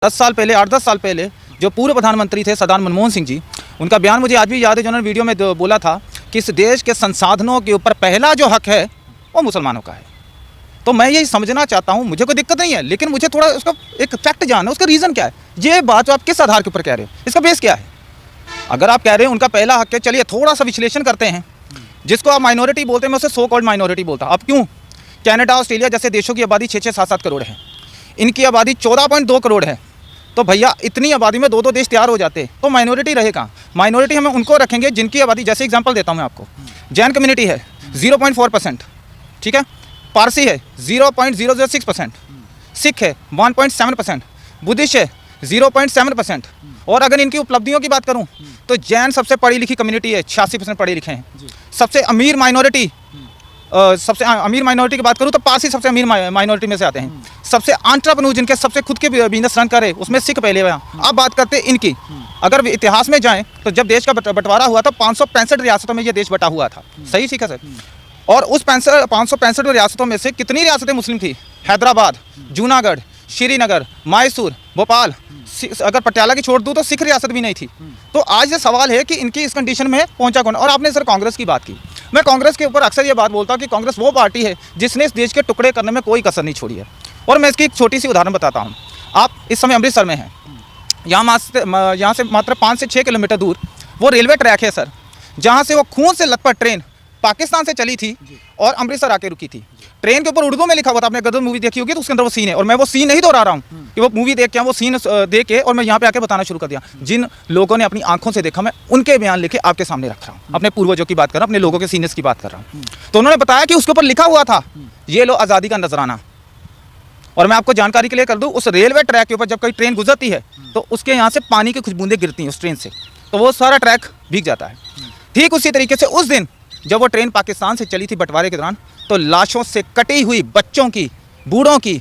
10 साल पहले 8-10 साल पहले जो पूर्व प्रधानमंत्री थे सरदार मनमोहन सिंह जी, उनका बयान मुझे आज भी याद है, जो उन्होंने वीडियो में बोला था कि इस देश के संसाधनों के ऊपर पहला जो हक है वो मुसलमानों का है। तो मैं यही समझना चाहता हूँ, मुझे कोई दिक्कत नहीं है, लेकिन मुझे थोड़ा उसका एक फैक्ट जानना है, उसका रीज़न क्या है। ये बात आप किस आधार के ऊपर कह रहे हो, इसका बेस क्या है। अगर आप कह रहे हैं उनका पहला हक है, चलिए थोड़ा सा विश्लेषण करते हैं। जिसको आप माइनॉरिटी बोलते हैं, मैं उसे सो कॉल्ड माइनॉरिटी बोलता। अब क्यों? कनाडा, ऑस्ट्रेलिया जैसे देशों की आबादी 6-6, 7-7 करोड़ है, इनकी आबादी 14.2 करोड़ है। तो भैया इतनी आबादी में 2-2 देश तैयार हो जाते, तो माइनॉरिटी रहे कहाँ? माइनॉरिटी हम उनको रखेंगे जिनकी आबादी, जैसे एग्जांपल देता हूँ मैं आपको, जैन कम्युनिटी है 0.4%, ठीक है, पारसी है 0.006%, सिख है 1.7%, बुद्धिस्ट है 0.7%। और अगर इनकी उपलब्धियों की बात करूं तो जैन सबसे पढ़ी लिखी कम्युनिटी है, 86% पढ़े लिखे हैं। सबसे अमीर माइनॉरिटी की बात करूं तो पारसी सबसे अमीर माइनॉरिटी में से आते हैं। सबसे एंटरप्रेन्योर जिनके सबसे खुद के बिजनेस रन करे, उसमें सिख पहले हैं। अब बात करते हैं इनकी, अगर इतिहास में जाएं तो जब देश का बंटवारा हुआ था 565 रियासतों में ये देश बटा हुआ था। सही, ठीक है सर। और उस 565 रियासतों में से कितनी रियासतें मुस्लिम थी? हैदराबाद, जूनागढ़, श्रीनगर, मैसूर, भोपाल, अगर पटियाला की छोड़ दूँ तो सिख रियासत भी नहीं थी। तो आज ये सवाल है कि इनकी इस कंडीशन में पहुंचा कौन। और आपने सर कांग्रेस की बात की, मैं कांग्रेस के ऊपर अक्सर ये बात बोलता हूँ कि कांग्रेस वो पार्टी है जिसने इस देश के टुकड़े करने में कोई कसर नहीं छोड़ी है। और मैं इसकी एक छोटी सी उदाहरण बताता हूँ। आप इस समय अमृतसर में हैं, यहाँ से मात्र 5 से 6 किलोमीटर दूर वो रेलवे ट्रैक है सर, जहाँ से वो खून से लथपथ ट्रेन पाकिस्तान से चली थी और अमृतसर आके रुकी थी। ट्रेन के ऊपर उर्दू में लिखा हुआ था, आपने गदर मूवी देखी होगी तो उसके अंदर वो सीन है। और मैं वो सीन नहीं दोहरा रहा हूँ कि वो मूवी देख के, वो सीन देख के और मैं यहाँ पे आके बताना शुरू कर दिया। जिन लोगों ने अपनी आंखों से देखा, मैं उनके बयान लेके आपके सामने रख रहा हूँ, अपने पूर्वजों की बात कर रहा हूँ, अपने लोगों के सीनियर्स की बात कर रहा हूँ। तो उन्होंने बताया कि उसके ऊपर लिखा हुआ था, ये लो आज़ादी का नजराना। और मैं आपको जानकारी के लिए कर दूँ, उस रेलवे ट्रैक के ऊपर जब कोई ट्रेन गुजरती है तो उसके यहाँ से पानी की कुछ बूंदें गिरती हैं उस ट्रेन से, तो वो सारा ट्रैक भीग जाता है। ठीक उसी तरीके से उस दिन जब वो ट्रेन पाकिस्तान से चली थी बंटवारे के दौरान, तो लाशों से कटी हुई बच्चों की, बूढ़ों की,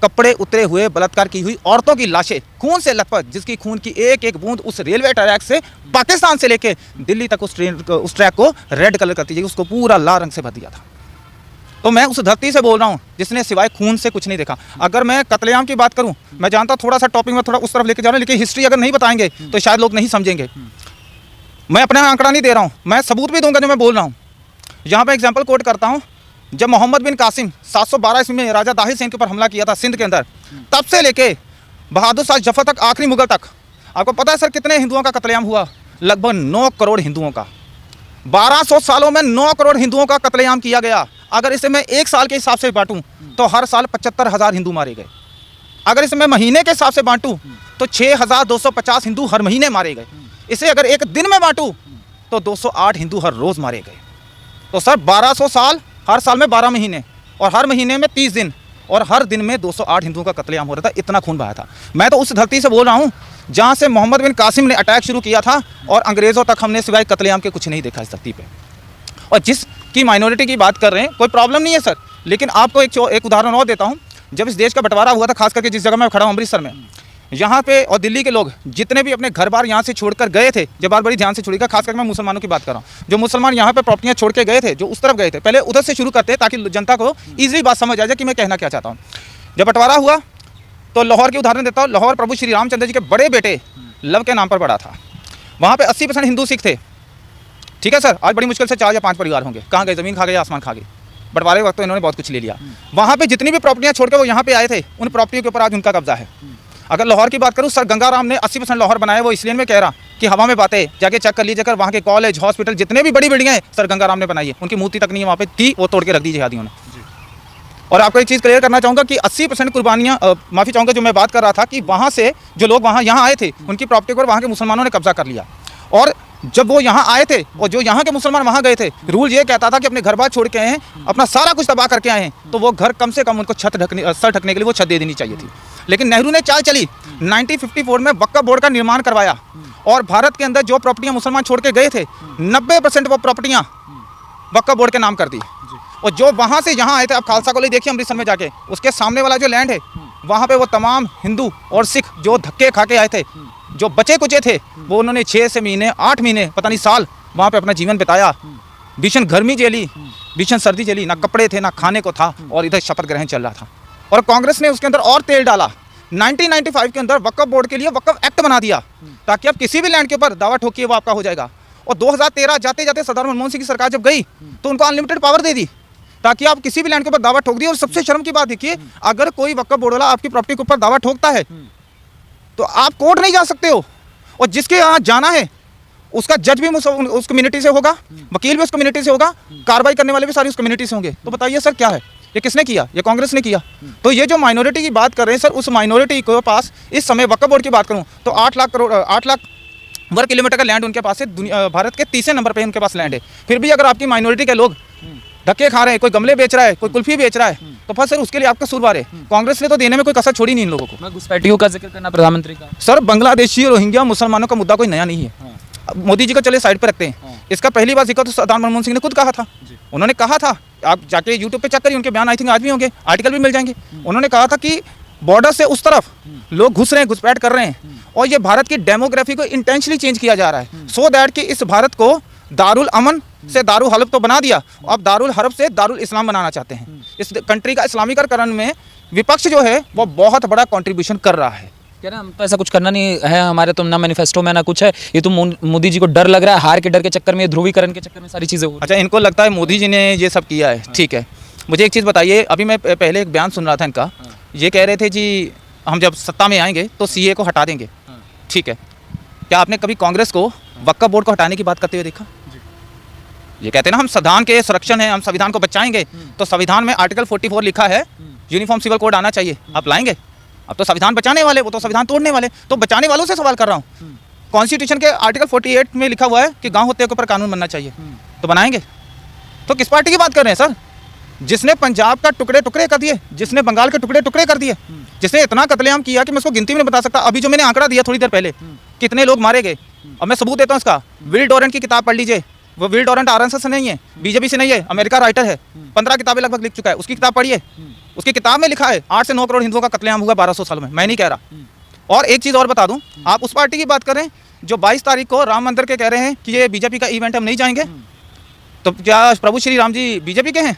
कपड़े उतरे हुए, बलात्कार की हुई औरतों की लाशें खून से लथपथ, जिसकी खून की एक एक बूंद उस रेलवे ट्रैक से पाकिस्तान से लेके दिल्ली तक उस ट्रैक को रेड कलर करती है, उसको पूरा लाल रंग से भर दिया था। तो मैं उस धरती से बोल रहा हूँ जिसने सिवाय खून से कुछ नहीं देखा। अगर मैं कत्लेआम की बात करूँ, मैं जानता थोड़ा सा टॉपिक में थोड़ा उस तरफ लेके जा रहा हूँ, लेकिन हिस्ट्री अगर नहीं बताएंगे तो शायद लोग नहीं समझेंगे। मैं अपना आंकड़ा नहीं दे रहा हूँ, मैं सबूत भी दूंगा जो मैं बोल रहा हूँ। यहाँ पे एग्जांपल कोट करता हूँ, जब मोहम्मद बिन कासिम 712 ईस्वी में राजा दाहिर सेन के ऊपर हमला किया था सिंध के अंदर, तब से लेके बहादुर शाह जफर तक, आखिरी मुगल तक, आपको पता है सर कितने हिंदुओं का कत्लेआम हुआ? लगभग 9 करोड़ हिंदुओं का। 1200 सालों में 9 करोड़ हिंदुओं का कत्लेआम किया गया। अगर इसे मैं एक साल के हिसाब से बांटूँ तो हर साल 75,000 हिंदू मारे गए। अगर इसे मैं महीने के हिसाब से बांटूँ तो 6,250 हिंदू हर महीने मारे गए। इसे अगर एक दिन में बांटूँ तो 208 हिंदू हर रोज़ मारे गए। तो सर 1200 साल, हर साल में 12 महीने, और हर महीने में 30 दिन, और हर दिन में 208 हिंदुओं का कत्लेआम हो रहा था। इतना खून बहाया था। मैं तो उस धरती से बोल रहा हूँ जहाँ से मोहम्मद बिन कासिम ने अटैक शुरू किया था, और अंग्रेज़ों तक हमने सिवाय कत्लेआम के कुछ नहीं देखा इस धरती पे। और जिसकी माइनॉरिटी की बात कर रहे हैं, कोई प्रॉब्लम नहीं है सर, लेकिन आपको एक उदाहरण और देता हूँ। जब इस देश का बंटवारा हुआ था, खास करके जिस जगह मैं खड़ा हूँ अमृतसर में, यहाँ पे और दिल्ली के लोग जितने भी अपने घर बार यहाँ से छोड़कर गए थे, जब बार बड़ी ध्यान से छोड़ेगा, खास करके मैं मुसलमानों की बात कर रहा हूँ, जो मुसलमान यहाँ पे प्रॉपर्टियाँ छोड़ के गए थे, जो उस तरफ गए थे, पहले उधर से शुरू करते हैं ताकि जनता को ईजिली बात समझ आ जाए कि मैं कहना क्या चाहता हूँ। जब बंटवारा हुआ तो लाहौर की उदाहरण देता हूँ। लाहौर प्रभु श्री रामचंद्र जी के बड़े बेटे लव के नाम पर पड़ा था। वहाँ पर 80% हिंदू सिख थे, ठीक है सर। आज बड़ी मुश्किल से 4 या 5 परिवार होंगे। कहाँ गए? ज़मीन खा गए, आसमान खा गए। बंटवारे वक्त तो इन्होंने बहुत कुछ ले लिया। वहाँ पे जितनी भी प्रॉपर्टियाँ छोड़ के वो यहाँ पे आए थे, उन प्रॉपर्टियों के ऊपर आज उनका कब्जा है। अगर लाहौर की बात करूँ, सर गंगाराम ने 80% लाहौर बनाया। वो इसलिए मैं कह रहा कि हवा में बातें, जाके चेक कर लीजिए, वहाँ के कॉलेज, हॉस्पिटल, जितने भी बड़ी बिल्डिंगें हैं सर गंगाराम ने बनाई है। उनकी मूर्ति तक नहीं है वहाँ पे थी, वो तोड़ के रख दी जिहादियों ने। और आपको एक चीज़ क्लियर करना चाहूँगा कि 80% कुर्बानियाँ, माफ़ी चाहूँगा, जो मैं बात कर रहा था कि वहाँ से जो लोग यहाँ आए थे, उनकी प्रॉपर्टी पर वहाँ के मुसलमानों ने कब्जा कर लिया। और जब वो यहाँ आए थे और जो यहाँ के मुसलमान वहाँ गए थे, रूल ये कहता था कि अपने घर बार छोड़ के आए हैं, अपना सारा कुछ तबाह करके आए हैं, तो वो घर कम से कम उनको सर ढकने के लिए वो छत दे देनी चाहिए थी। लेकिन नेहरू ने चाल चली, 1954 में वक्फ बोर्ड का निर्माण करवाया, और भारत के अंदर जो प्रॉपर्टियाँ मुसलमान छोड़ के गए थे, 90% वो प्रॉपर्टियाँ वक्फ बोर्ड के नाम कर दी। और जो वहाँ से यहाँ आए थे, अब खालसा कॉलेज देखिए अमृतसर में जाके, उसके सामने वाला जो लैंड है, वहाँ पे वो तमाम हिंदू और सिख जो धक्के खा के आए थे, जो बचे कुचे थे, वो उन्होंने 6 से महीने, 8 महीने, पता नहीं साल वहाँ पे अपना जीवन बिताया। भीषण गर्मी झेली, भीषण सर्दी झेली, ना कपड़े थे, ना खाने को था, और इधर शपथ ग्रहण चल रहा था। और कांग्रेस ने उसके अंदर और तेल डाला 1995 के अंदर वक्फ बोर्ड के लिए वक्फ एक्ट बना दिया ताकि आप किसी भी लैंड के ऊपर दावा ठोकिए वो आपका हो जाएगा। और 2013 जाते जाते सरदार मनमोहन सिंह की सरकार जब गई तो उनको अनलिमिटेड पावर दे दी ताकि आप किसी भी लैंड के ऊपर दावा ठोक दिए। और सबसे शर्म की बात देखिए, अगर कोई वक्फ बोर्ड वाला आपकी प्रॉपर्टी के ऊपर दावा ठोकता है तो आप कोर्ट नहीं जा सकते हो, और जिसके यहाँ जाना है उसका जज भी उस कम्युनिटी से होगा, वकील भी उस कम्युनिटी से होगा, कार्रवाई करने वाले भी सारी उस कम्युनिटी से होंगे। तो बताइए सर क्या है ये, किसने किया? ये कांग्रेस ने किया। तो ये जो माइनॉरिटी की बात कर रहे हैं सर, उस माइनॉरिटी के पास इस समय वक्फ बोर्ड की बात करूं तो 8 लाख वर्ग किलोमीटर का लैंड उनके पास है। भारत के 30वें नंबर पे उनके पास लैंड है। फिर भी अगर आपकी माइनॉरिटी के लोग धक्के खा रहे हैं, कोई गमले बेच रहा है, कोई कुल्फी बेच रहा है, तो फिर सर उसके लिए आपका कसूरवार है। कांग्रेस ने तो देने में कोई कसर छोड़ी नहीं इन लोगों को। मैं घुसपैठियों का जिक्र करना प्रधानमंत्री का। सर बांग्लादेशी, रोहिंग्या, मुसलमानों का मुद्दा कोई नया नहीं है। मोदी जी को चले साइड पे रखते हैं। इसका पहली बार जिक्र तो सरदार मनमोहन सिंह ने खुद कहा था। उन्होंने कहा था, आप जाके यूट्यूब पे चेक करिए, उनके बयान आई थिंक आज भी होंगे, आर्टिकल भी मिल जाएंगे। उन्होंने कहा था कि बॉर्डर से उस तरफ लोग घुस रहे हैं, घुसपैठ कर रहे हैं, और ये भारत की डेमोग्राफी को इंटेंशनली चेंज किया जा रहा है सो दैट कि इस भारत को दारुल अमन से दारुल हर्ब तो बना दिया, अब दारुल हर्ब से दारुल इस्लाम बनाना चाहते हैं। इस कंट्री का इस्लामीकरण में विपक्ष जो है वो बहुत बड़ा कंट्रीब्यूशन कर रहा है। कह रहे हैं हम तो ऐसा कुछ करना नहीं है, हमारे तो ना मैनिफेस्टो में ना कुछ है, ये तो मोदी जी को डर लग रहा है, हार के डर के चक्कर में, ध्रुवीकरण के चक्कर में सारी चीज़ें हो। अच्छा, इनको लगता है मोदी जी ने ये सब किया है, ठीक है। मुझे एक चीज़ बताइए, अभी मैं पहले एक बयान सुन रहा था इनका, ये कह रहे थे जी हम जब सत्ता में आएंगे तो सीए को हटा देंगे, ठीक है। क्या आपने कभी कांग्रेस को वक्फ बोर्ड को हटाने की बात करते हुए देखा? ये कहते हैं ना हम संविधान के संरक्षण है, हम संविधान को बचाएंगे, तो संविधान में आर्टिकल 44 लिखा है यूनिफॉर्म सिविल कोड आना चाहिए, आप लाएंगे? अब तो संविधान बचाने वाले, वो तो संविधान तोड़ने वाले। तो बचाने वालों से सवाल कर रहा हूँ। कॉन्स्टिट्यूशन के आर्टिकल 48 में लिखा हुआ है कि गांव होते के ऊपर कानून बनना चाहिए, तो बनाएंगे? तो किस पार्टी की बात कर रहे हैं सर? जिसने पंजाब का टुकड़े टुकड़े कर दिए, जिसने बंगाल के टुकड़े टुकड़े कर दिए, जिसने इतना कत्लेआम किया कि मैं उसको गिनती में नहीं बता सकता। अभी जो मैंने आंकड़ा दिया थोड़ी देर पहले, कितने लोग मारे गए, अब मैं सबूत देता हूँ इसका। विल डोरेंट की किताब पढ़ लीजिए, वो विल डोरेंट आरएसएस से नहीं है, बीजेपी से नहीं है, अमेरिका राइटर है, 15 किताबें लगभग लिख चुका है, उसकी किताब पढ़िए। उसकी किताब में लिखा है 8 से 9 करोड़ हिंदुओं का कत्लेआम हुआ 1200 साल में, मैं नहीं कह रहा। और एक चीज़ और बता दूं, आप उस पार्टी की बात करें जो 22 तारीख को राम मंदिर के कह रहे हैं कि ये बीजेपी का इवेंट, हम नहीं जाएंगे, तो क्या प्रभु श्री राम जी बीजेपी के हैं?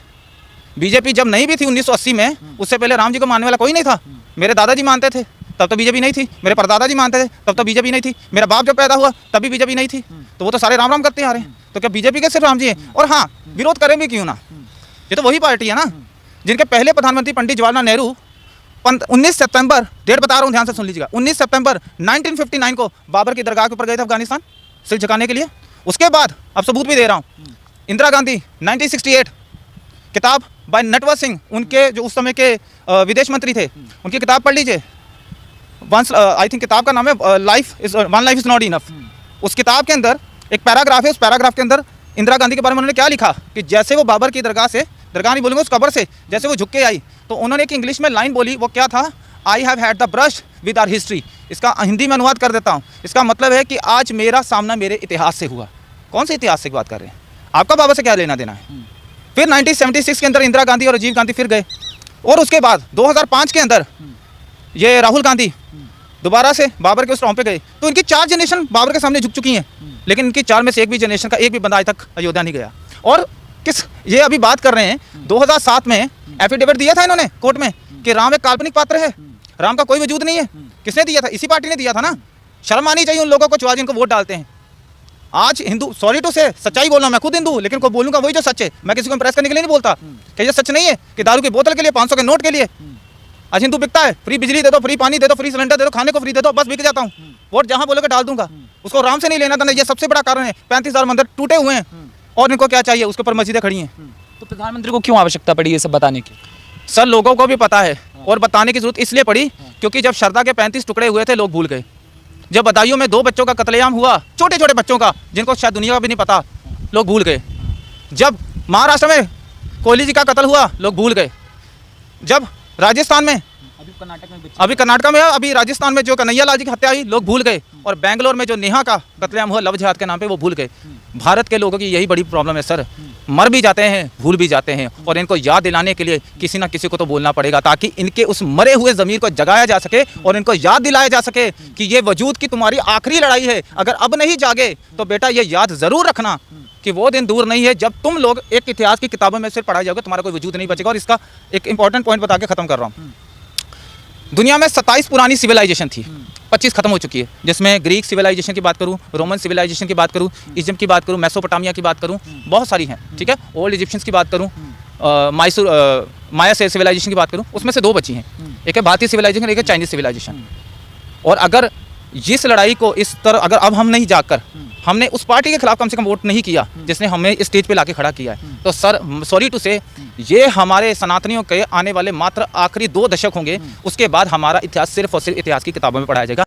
बीजेपी जब नहीं भी थी 1980 में, उससे पहले राम जी को मानने वाला कोई नहीं था। मेरे दादाजी मानते थे, तब तो बीजेपी नहीं थी। मेरे परदादाजी मानते थे, तब तो बीजेपी नहीं थी। मेरा बाप जब पैदा हुआ तब भी बीजेपी नहीं थी। तो वो तो सारे राम राम करते आ रहे हैं, तो क्या बीजेपी के सिर्फ राम जी हैं? और हाँ, विरोध करें भी क्यों ना, ये तो वही पार्टी है ना जिनके पहले प्रधानमंत्री पंडित जवाहरलाल नेहरू 19 सितंबर, डेट बता रहा हूँ ध्यान से सुन लीजिएगा, 19 सितंबर 1959 को बाबर की दरगाह के ऊपर गए थे अफगानिस्तान सिर झुकाने के लिए। उसके बाद अब सबूत भी दे रहा हूँ, इंदिरा गांधी 1968 किताब बाय नटवर सिंह, उनके जो उस समय के विदेश मंत्री थे, उनकी किताब पढ़ लीजिए। आई थिंक किताब का नाम है one life is not enough. उस किताब के अंदर एक पैराग्राफ है, उस पैराग्राफ के अंदर इंदिरा गांधी के बारे में उन्होंने क्या लिखा कि जैसे वो बाबर की दरगाह से, दरगाह नहीं बोलूँगा, उस कब्र से जैसे वो झुक के आई, तो उन्होंने एक इंग्लिश में लाइन बोली, वो क्या था, I have had the brush with our history. इसका हिंदी में अनुवाद कर देता हूँ। इसका मतलब है कि आज मेरा सामना मेरे इतिहास से हुआ। कौन से इतिहास से बात कर रहे हैं? आपका बाबा से क्या लेना देना है? फिर 1976 के अंदर इंदिरा गांधी और राजीव गांधी फिर गए, और उसके बाद 2005 के अंदर ये राहुल गांधी दोबारा से बाबर के उस रॉम पे गए। तो इनकी 4 जनरेशन बाबर के सामने झुक चुकी हैं, लेकिन इनकी 4 में से एक भी जनरेशन का एक भी बंदा आज तक अयोध्या नहीं गया। और किस ये अभी बात कर रहे हैं, 2007 में एफिडेविट दिया था इन्होंने कोर्ट में कि राम एक काल्पनिक पात्र है, राम का कोई वजूद नहीं है। किसने दिया था? इसी पार्टी ने दिया था ना। शर्म आनी चाहिए उन लोगों को जो आज इनको वोट डालते हैं। आज हिंदू, सॉरी टू से, सच्चाई बोल रहा हूं, मैं खुद हिंदू, लेकिन को बोलूंगा वही जो सच है। मैं किसी को इंप्रेस करने के लिए नहीं बोलता कि ये सच नहीं है कि दारू की बोतल के लिए, 500 के नोट के लिए आज हिंदू बिकता है। फ्री बिजली दे दो, फ्री पानी दे दो, फ्री सिलेंडर दे दो, खाने को फ्री दे दो, बस बिक जाता हूँ। वोट जहाँ बोलोगे डाल दूंगा। उसको राम से नहीं लेना था, ये सबसे बड़ा कारण है। 35,000 मंदिर टूटे हुए हैं और इनको क्या चाहिए, उसके ऊपर मस्जिदें खड़ी हैं। तो प्रधानमंत्री को क्यों आवश्यकता पड़ी ये सब बताने की? सर लोगों को भी पता है, और बताने की जरूरत इसलिए पड़ी क्योंकि जब श्रद्धा के 35 टुकड़े हुए थे, लोग भूल गए। जब बदायूं में 2 बच्चों का कत्लेआम हुआ, छोटे छोटे बच्चों का, जिनको शायद दुनिया का भी नहीं पता, लोग भूल गए। जब महाराष्ट्र में कोहली जी का कत्ल हुआ, लोग भूल गए। जब राजस्थान में, अभी कर्नाटक में, अभी राजस्थान में जो कन्हैया लाल जी की हत्या हुई, लोग भूल गए। और बेंगलोर में जो नेहा का कत्लेआम हुआ लव जिहाद के नाम पे, वो भूल गए। भारत के लोगों की यही बड़ी प्रॉब्लम है सर, मर भी जाते हैं, भूल भी जाते हैं। और इनको याद दिलाने के लिए किसी ना किसी को तो बोलना पड़ेगा, ताकि इनके उस मरे हुए ज़मीर को जगाया जा सके और इनको याद दिलाया जा सके कि ये वजूद की तुम्हारी आखिरी लड़ाई है। अगर अब नहीं जागे तो बेटा ये याद ज़रूर रखना कि वो दिन दूर नहीं है जब तुम लोग एक इतिहास की किताबों में सिर्फ पढ़ाए जाओगे, तुम्हारा कोई वजूद नहीं बचेगा। और इसका एक इंपॉर्टेंट पॉइंट बता के ख़त्म कर रहा हूँ। दुनिया में 27 पुरानी सिविलाइजेशन थी, 25 खत्म हो चुकी है, जिसमें ग्रीक सिविलाइजेशन की बात करूँ, रोमन सिविलाइजेशन की बात करूँ, इजिप्ट की बात करूँ, मेसोपोटामिया की बात करूँ, बहुत सारी हैं, ठीक है। ओल्ड इजिप्शियंस की बात करूँ, माया सिविलाइजेशन की बात करूँ, उसमें से 2 बची हैं, एक है भारतीय सिविलाइजेशन, एक है चाइनीज सिविलाइजेशन। और अगर इस लड़ाई को इस तरह अगर अब हम नहीं जाकर हमने उस पार्टी के खिलाफ कम से कम वोट नहीं किया जिसने हमें इस स्टेज पे लाके खड़ा किया है, तो सर सॉरी टू से ये हमारे सनातनियों के आने वाले मात्र आखिरी 2 दशक होंगे, उसके बाद हमारा इतिहास सिर्फ और सिर्फ इतिहास की किताबों में पढ़ाया जाएगा।